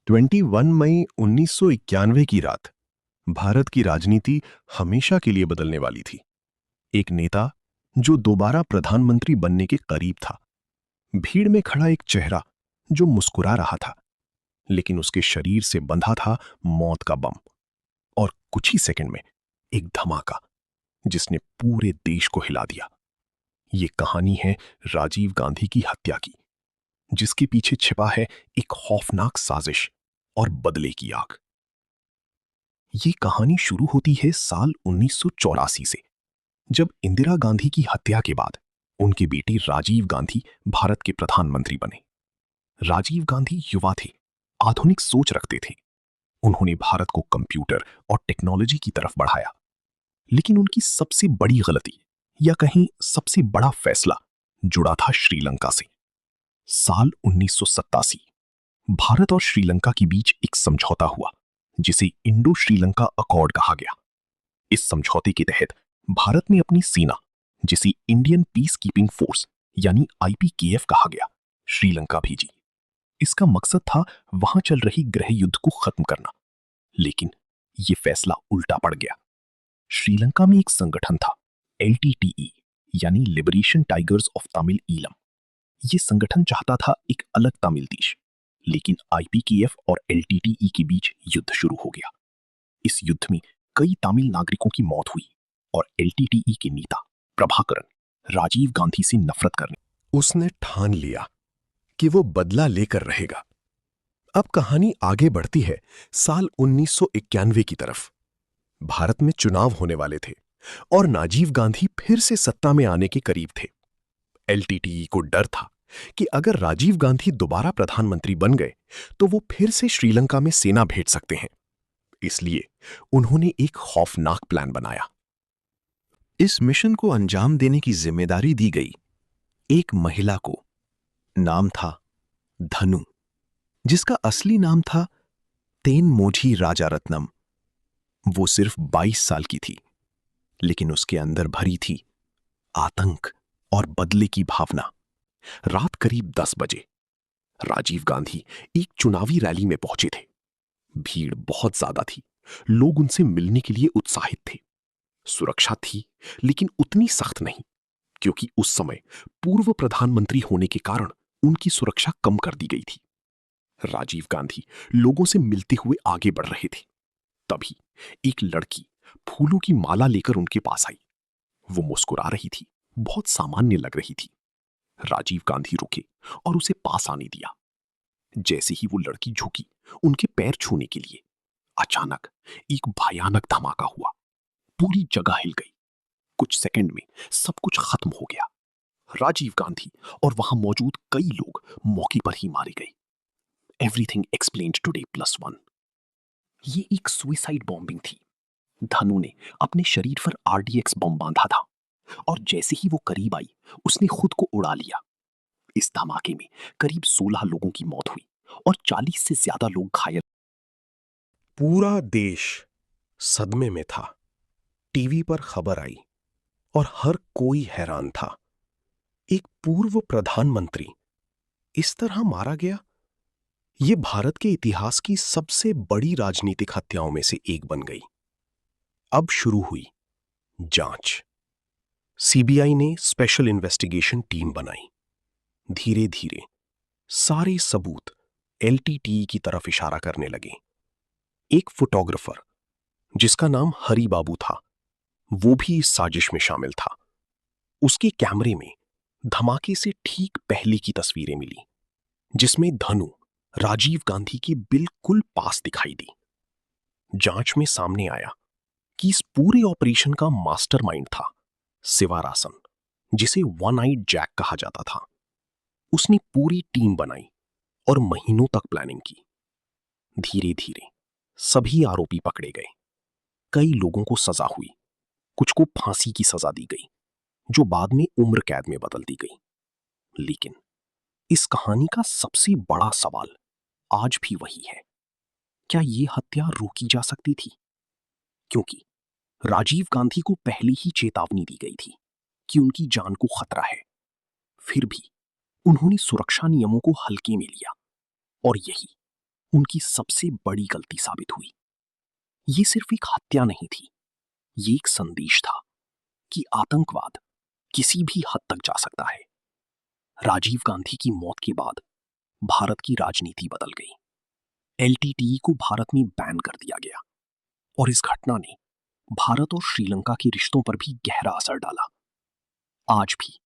21 मई 1991 की रात भारत की राजनीति हमेशा के लिए बदलने वाली थी। एक नेता जो दोबारा प्रधानमंत्री बनने के करीब था, भीड़ में खड़ा एक चेहरा जो मुस्कुरा रहा था, लेकिन उसके शरीर से बंधा था मौत का बम। और कुछ ही सेकंड में एक धमाका जिसने पूरे देश को हिला दिया। ये कहानी है राजीव गांधी की हत्या की, जिसके पीछे छिपा है एक खौफनाक साजिश और बदले की आग। ये कहानी शुरू होती है साल 1984 से, जब इंदिरा गांधी की हत्या के बाद उनके बेटे राजीव गांधी भारत के प्रधानमंत्री बने। राजीव गांधी युवा थे, आधुनिक सोच रखते थे। उन्होंने भारत को कंप्यूटर और टेक्नोलॉजी की तरफ बढ़ाया। लेकिन उनकी सबसे बड़ी गलती, या कहीं सबसे बड़ा फैसला, जुड़ा था श्रीलंका से। साल 1987 भारत और श्रीलंका के बीच एक समझौता हुआ, जिसे इंडो श्रीलंका अकॉर्ड कहा गया। इस समझौते के तहत भारत ने अपनी सेना, जिसे इंडियन पीस कीपिंग फोर्स यानी आईपीकेएफ कहा गया, श्रीलंका भेजी। इसका मकसद था वहां चल रही गृह युद्ध को खत्म करना। लेकिन यह फैसला उल्टा पड़ गया। श्रीलंका में एक संगठन था, एलटीटीई यानी liberation tigers of Tamil Eelam. यह संगठन चाहता था एक अलग तमिल देश, लेकिन आईपीकेएफ और एलटीटीई के बीच युद्ध शुरू हो गया। इस युद्ध में कई तमिल नागरिकों की मौत हुई और एलटीटीई के नेता प्रभाकरन राजीव गांधी से नफरत करने उसने ठान लिया कि वो बदला लेकर रहेगा। अब कहानी आगे बढ़ती है साल 1991 की तरफ। भारत में चुनाव होने वाले थे और राजीव गांधी फिर से सत्ता में आने के करीब थे। एलटीटीई को डर था कि अगर राजीव गांधी दोबारा प्रधानमंत्री बन गए तो वो फिर से श्रीलंका में सेना भेज सकते हैं। इसलिए उन्होंने एक खौफनाक प्लान बनाया। इस मिशन को अंजाम देने की जिम्मेदारी दी गई एक महिला को। नाम था धनु, जिसका असली नाम था तेनमोझी राजारत्नम। वो सिर्फ 22 साल की थी, लेकिन उसके अंदर भरी थी आतंक और बदले की भावना। रात करीब 10 बजे राजीव गांधी एक चुनावी रैली में पहुंचे थे। भीड़ बहुत ज्यादा थी, लोग उनसे मिलने के लिए उत्साहित थे। सुरक्षा थी, लेकिन उतनी सख्त नहीं, क्योंकि उस समय पूर्व प्रधानमंत्री होने के कारण उनकी सुरक्षा कम कर दी गई थी। राजीव गांधी लोगों से मिलते हुए आगे बढ़ रहे थे। तभी एक लड़की फूलों की माला लेकर उनके पास आई। वो मुस्कुरा रही थी, बहुत सामान्य लग रही थी। राजीव गांधी रुके और उसे पास आने दिया। जैसे ही वो लड़की झुकी उनके पैर छूने के लिए, अचानक एक भयानक धमाका हुआ। पूरी जगह हिल गई। कुछ सेकंड में सब कुछ खत्म हो गया। राजीव गांधी और वहां मौजूद कई लोग मौके पर ही मारे गए। Everything explained today +1। ये एक सुइसाइड बॉम्बिंग थी। धनु ने अपने शरीर पर आरडीएक्स बम बांधा था और जैसे ही वो करीब आई उसने खुद को उड़ा लिया। इस धमाके में करीब 16 लोगों की मौत हुई और 40 से ज्यादा लोग घायल। पूरा देश सदमे में था। टीवी पर खबर आई और हर कोई हैरान था। एक पूर्व प्रधानमंत्री इस तरह मारा गया। यह भारत के इतिहास की सबसे बड़ी राजनीतिक हत्याओं में से एक बन गई। अब शुरू हुई जांच। सीबीआई ने स्पेशल इन्वेस्टिगेशन टीम बनाई। धीरे धीरे सारे सबूत एलटीटीई की तरफ इशारा करने लगे। एक फोटोग्राफर जिसका नाम हरी बाबू था, वो भी इस साजिश में शामिल था। उसके कैमरे में धमाके से ठीक पहले की तस्वीरें मिली, जिसमें धनु राजीव गांधी के बिल्कुल पास दिखाई दी। जांच में सामने आया कि इस पूरे ऑपरेशन का मास्टरमाइंड था सिवारासन, जिसे वन आइड जैक कहा जाता था। उसने पूरी टीम बनाई और महीनों तक प्लानिंग की। धीरे धीरे सभी आरोपी पकड़े गए। कई लोगों को सजा हुई, कुछ को फांसी की सजा दी गई, जो बाद में उम्र कैद में बदल दी गई। लेकिन इस कहानी का सबसे बड़ा सवाल आज भी वही है, क्या ये हत्या रोकी जा सकती थी? क्योंकि राजीव गांधी को पहले ही चेतावनी दी गई थी कि उनकी जान को खतरा है। फिर भी उन्होंने सुरक्षा नियमों को हल्के में लिया और यही उनकी सबसे बड़ी गलती साबित हुई। ये सिर्फ एक हत्या नहीं थी, ये एक संदेश था कि आतंकवाद किसी भी हद तक जा सकता है। राजीव गांधी की मौत के बाद भारत की राजनीति बदल गई। एलटीटीई को भारत में बैन कर दिया गया और इस घटना ने भारत और श्रीलंका के रिश्तों पर भी गहरा असर डाला। आज भी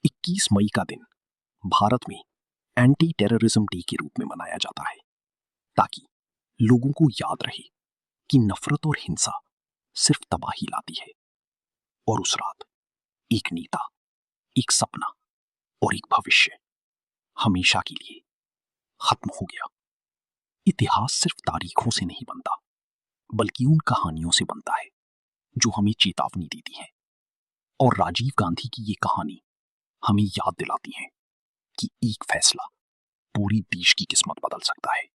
21 मई का दिन भारत में एंटी टेररिज्म डे के रूप में मनाया जाता है, ताकि लोगों को याद रहे कि नफरत और हिंसा सिर्फ तबाही लाती है। और उस रात एक नेता, एक सपना और एक भविष्य हमेशा के लिए खत्म हो गया। इतिहास सिर्फ तारीखों से नहीं बनता, बल्कि उन कहानियों से बनता है जो हमें चेतावनी देती हैं। और राजीव गांधी की ये कहानी हमें याद दिलाती है कि एक फैसला पूरी देश की किस्मत बदल सकता है।